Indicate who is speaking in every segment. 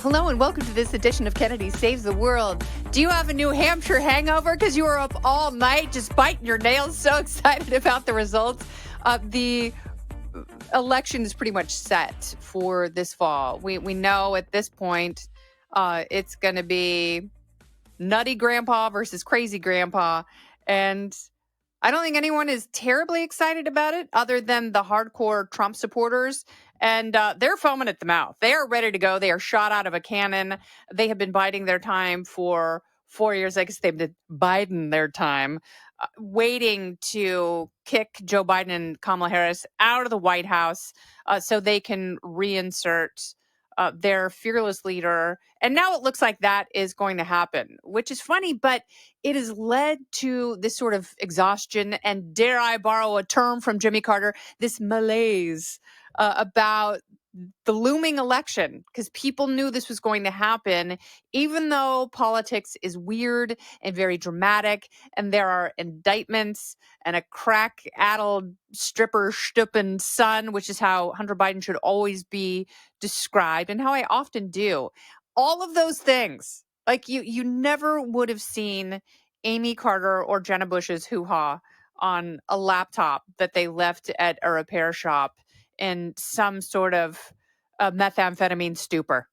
Speaker 1: Hello and welcome to this edition of Kennedy Saves the World. Do you have a New Hampshire hangover because you were up all night just biting your nails, so excited about the results? The election is pretty much set for this fall. We know at this point it's going to be nutty grandpa versus crazy grandpa. And I don't think anyone is terribly excited about it other than the hardcore Trump supporters. And they're foaming at the mouth. They are ready to go. They are shot out of a cannon. They have been biding their time for 4 years. I guess they've been biding their time, waiting to kick Joe Biden and Kamala Harris out of the White House so they can reinsert their fearless leader. And now it looks like that is going to happen, which is funny, but it has led to this sort of exhaustion and, dare I borrow a term from Jimmy Carter, this malaise about the looming election, because people knew this was going to happen, even though politics is weird and very dramatic, and there are indictments and a crack-addled stripper stuppin' son, which is how Hunter Biden should always be described, and how I often do. All of those things, like you never would have seen Amy Carter or Jenna Bush's hoo-ha on a laptop that they left at a repair shop in some sort of methamphetamine stupor,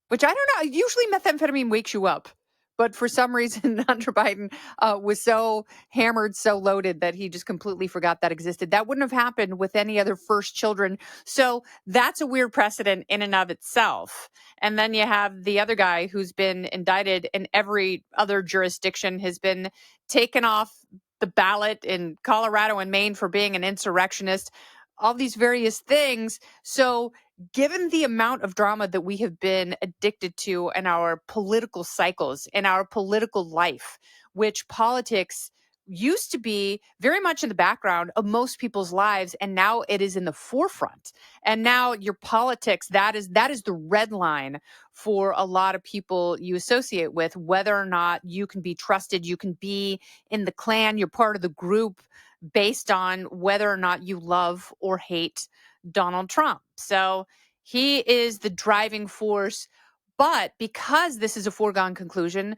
Speaker 1: which I don't know. Usually methamphetamine wakes you up. But for some reason, Hunter Biden was so hammered, so loaded that he just completely forgot that existed. That wouldn't have happened with any other first children. So that's a weird precedent in and of itself. And then you have the other guy who's been indicted in every other jurisdiction, has been taken off the ballot in Colorado and Maine for being an insurrectionist, all these various things. So given the amount of drama that we have been addicted to in our political cycles, in our political life, which politics used to be very much in the background of most people's lives, and now it is in the forefront. And now your politics, that is the red line for a lot of people you associate with, whether or not you can be trusted, you can be in the clan, you're part of the group, based on whether or not you love or hate Donald Trump. So he is the driving force. But because this is a foregone conclusion,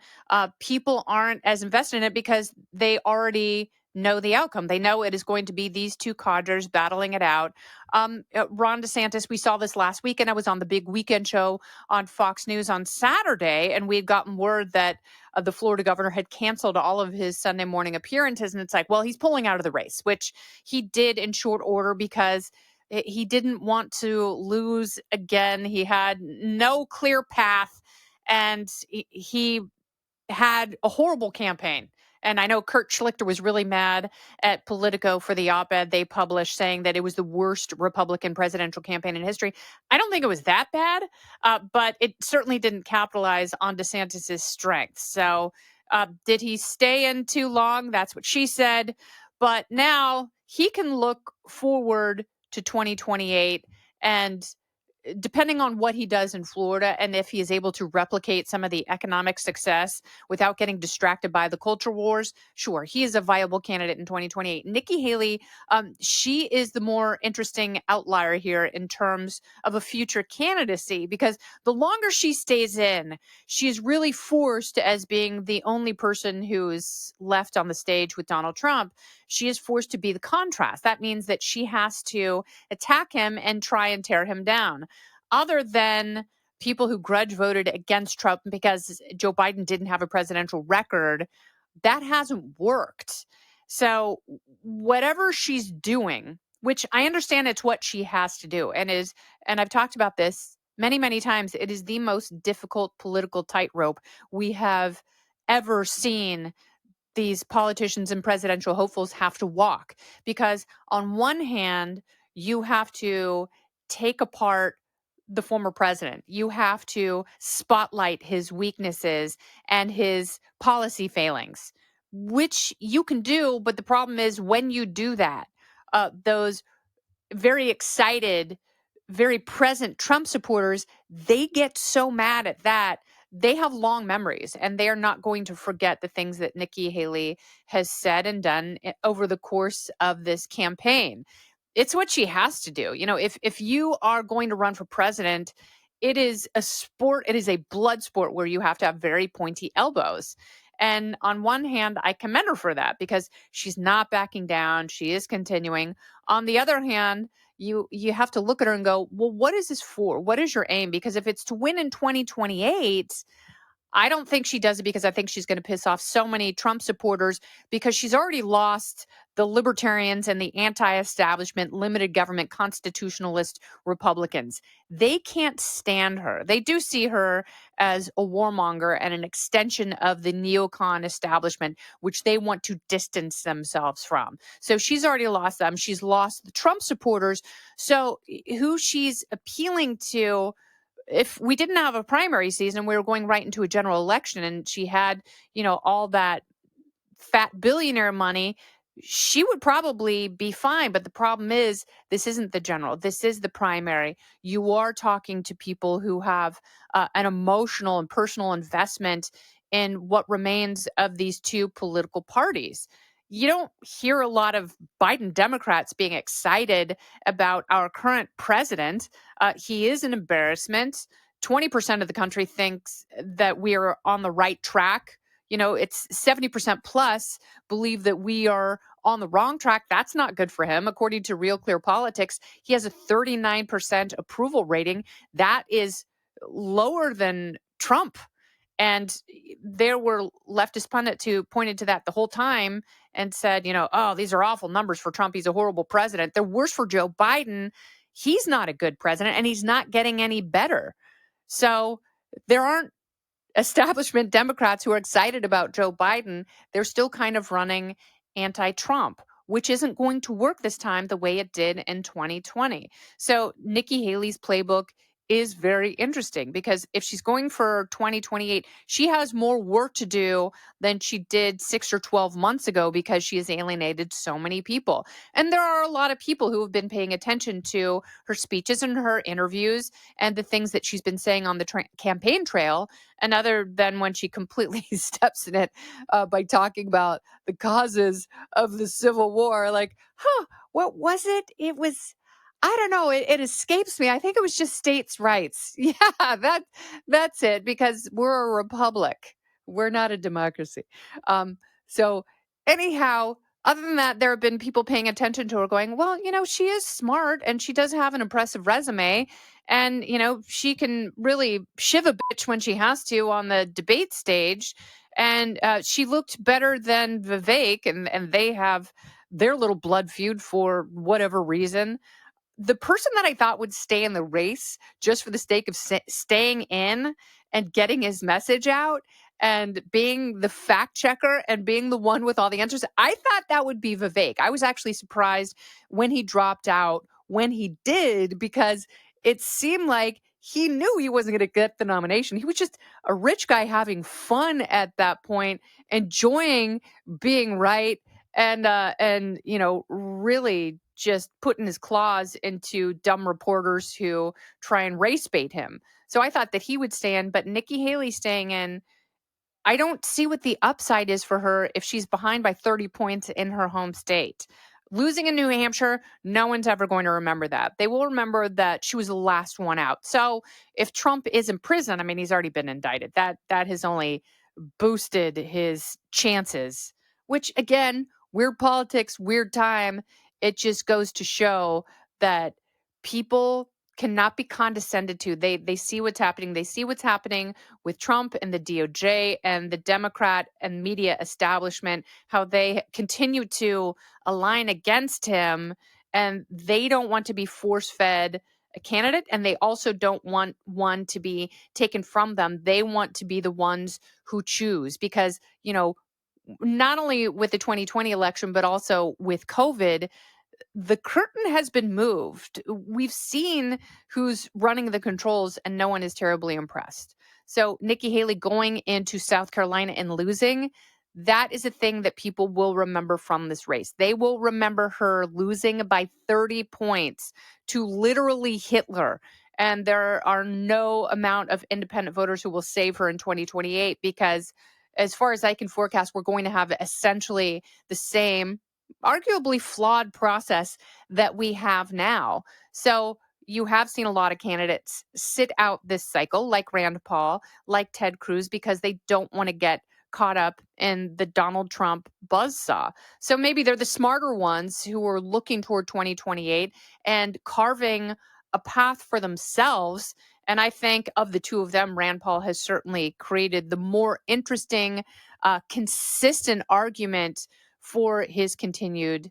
Speaker 1: people aren't as invested in it because they already know the outcome. They know it is going to be these two codgers battling it out. Ron DeSantis, we saw this last week, and I was on the big weekend show on Fox News on Saturday, and we had gotten word that the Florida governor had canceled all of his Sunday morning appearances. And it's like, well, he's pulling out of the race, which he did in short order because he didn't want to lose again. He had no clear path, and he had a horrible campaign. And I know Kurt Schlichter was really mad at Politico for the op-ed they published saying that it was the worst Republican presidential campaign in history. I don't think it was that bad, but it certainly didn't capitalize on DeSantis' strength. So did he stay in too long? That's what she said. But now he can look forward to 2028, and depending on what he does in Florida and if he is able to replicate some of the economic success without getting distracted by the culture wars, sure, he is a viable candidate in 2028. Nikki Haley, she is the more interesting outlier here in terms of a future candidacy, because the longer she stays in, she is really forced, as being the only person who is left on the stage with Donald Trump, she is forced to be the contrast. That means that she has to attack him and try and tear him down. Other than people who grudge voted against Trump because Joe Biden didn't have a presidential record, that hasn't worked. So whatever she's doing, which I understand it's what she has to do, and I've talked about this many, many times, it is the most difficult political tightrope we have ever seen these politicians and presidential hopefuls have to walk. Because on one hand, you have to take apart the former president. You have to spotlight his weaknesses and his policy failings, which you can do. But the problem is when you do that, those very excited, very present Trump supporters, they get so mad at that. They have long memories, and they are not going to forget the things that Nikki Haley has said and done over the course of this campaign. It's what she has to do. You know, if you are going to run for president, it is a sport, it is a blood sport where you have to have very pointy elbows. And on one hand, I commend her for that because she's not backing down, she is continuing. On the other hand, you have to look at her and go, well, what is this for? What is your aim? Because if it's to win in 2028, I don't think she does it because I think she's going to piss off so many Trump supporters because she's already lost the libertarians and the anti establishment, limited government, constitutionalist Republicans. They can't stand her. They do see her as a warmonger and an extension of the neocon establishment, which they want to distance themselves from. So she's already lost them. She's lost the Trump supporters. So who she's appealing to, if we didn't have a primary season, we were going right into a general election and she had, all that fat billionaire money, she would probably be fine. But the problem is, this isn't the general. This is the primary. You are talking to people who have an emotional and personal investment in what remains of these two political parties. You don't hear a lot of Biden Democrats being excited about our current president. He is an embarrassment. 20% of the country thinks that we are on the right track. It's 70% plus believe that we are on the wrong track. That's not good for him. According to Real Clear Politics, he has a 39% approval rating. That is lower than Trump. And there were leftist pundits who pointed to that the whole time and said, oh, these are awful numbers for Trump. He's a horrible president. They're worse for Joe Biden. He's not a good president and he's not getting any better. So there aren't establishment Democrats who are excited about Joe Biden. They're still kind of running anti-Trump, which isn't going to work this time the way it did in 2020. So Nikki Haley's playbook is very interesting because if she's going for 2028, she has more work to do than she did 6 or 12 months ago because she has alienated so many people. And there are a lot of people who have been paying attention to her speeches and her interviews and the things that she's been saying on the campaign trail. And other than when she completely steps in it by talking about the causes of the Civil War, like, what was it? It was, I don't know. It escapes me. I think it was just states' rights. Yeah, that's it. Because we're a republic. We're not a democracy. So anyhow, other than that, there have been people paying attention to her, going, well, she is smart and she does have an impressive resume, and she can really shiv a bitch when she has to on the debate stage. And she looked better than Vivek, and they have their little blood feud for whatever reason. The person that I thought would stay in the race just for the sake of staying in and getting his message out and being the fact checker and being the one with all the answers, I thought that would be Vivek. I was actually surprised when he dropped out when he did, because it seemed like he knew he wasn't going to get the nomination. He was just a rich guy having fun at that point, enjoying being right, and really just putting his claws into dumb reporters who try and race bait him. So I thought that he would stay in, but Nikki Haley staying in, I don't see what the upside is for her if she's behind by 30 points in her home state. Losing in New Hampshire, no one's ever going to remember that. They will remember that she was the last one out. So if Trump is in prison, I mean, he's already been indicted. That has only boosted his chances, which again, weird politics, weird time. It just goes to show that people cannot be condescended to. They see what's happening. They see what's happening with Trump and the DOJ and the Democrat and media establishment, how they continue to align against him, and they don't want to be force-fed a candidate, and they also don't want one to be taken from them. They want to be the ones who choose, because, not only with the 2020 election, but also with COVID, the curtain has been moved. We've seen who's running the controls, and no one is terribly impressed. So Nikki Haley going into South Carolina and losing, that is a thing that people will remember from this race. They will remember her losing by 30 points to literally Hitler. And there are no amount of independent voters who will save her in 2028, because as far as I can forecast, we're going to have essentially the same, arguably flawed process that we have now. So you have seen a lot of candidates sit out this cycle, like Rand Paul, like Ted Cruz, because they don't want to get caught up in the Donald Trump buzzsaw. So maybe they're the smarter ones who are looking toward 2028 and carving a path for themselves. And I think of the two of them, Rand Paul has certainly created the more interesting, consistent argument for his continued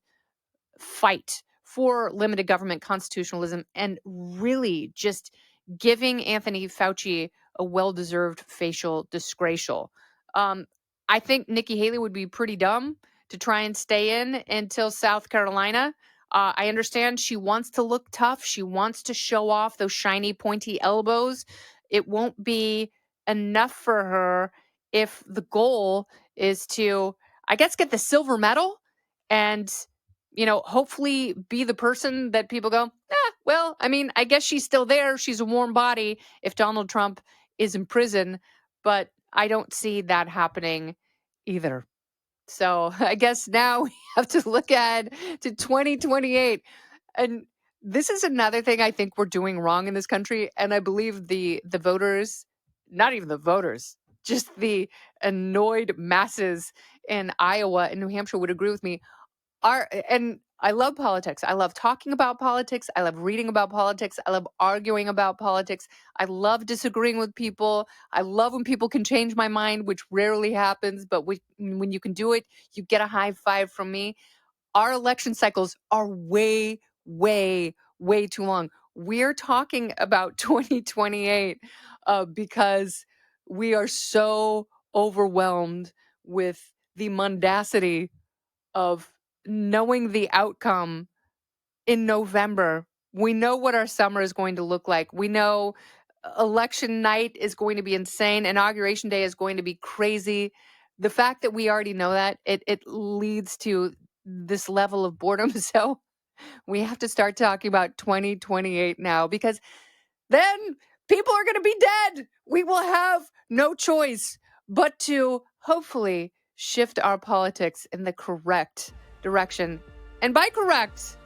Speaker 1: fight for limited government constitutionalism and really just giving Anthony Fauci a well-deserved facial disgraceful. I think Nikki Haley would be pretty dumb to try and stay in until South Carolina. I understand she wants to look tough. She wants to show off those shiny, pointy elbows. It won't be enough for her if the goal is to, I guess, get the silver medal and hopefully be the person that people go, well, I mean, I guess she's still there. She's a warm body if Donald Trump is in prison, but I don't see that happening either. So I guess now we have to look ahead to 2028. And this is another thing I think we're doing wrong in this country. And I believe the voters, not even the voters, just the annoyed masses in Iowa and New Hampshire would agree with me. And I love politics. I love talking about politics. I love reading about politics. I love arguing about politics. I love disagreeing with people. I love when people can change my mind, which rarely happens. But when you can do it, you get a high five from me. Our election cycles are way, way, way too long. We're talking about 2028 because we are so overwhelmed with the mundacity of knowing the outcome in November. We know what our summer is going to look like. We know election night is going to be insane. Inauguration day is going to be crazy. The fact that we already know that, it leads to this level of boredom. So we have to start talking about 2028 now, because then people are going to be dead. We will have no choice but to hopefully shift our politics in the correct direction. And by correct,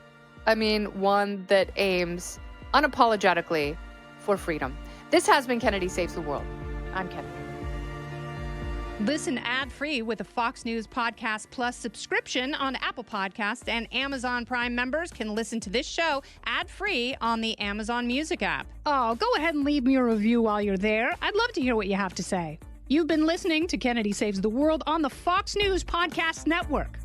Speaker 1: I mean one that aims unapologetically for freedom. This has been Kennedy Saves the World. I'm Kennedy.
Speaker 2: Listen ad-free with a Fox News Podcast Plus subscription on Apple Podcasts, and Amazon Prime members can listen to this show ad-free on the Amazon Music app.
Speaker 3: Oh, go ahead and leave me a review while you're there. I'd love to hear what you have to say. You've been listening to Kennedy Saves the World on the Fox News Podcast Network.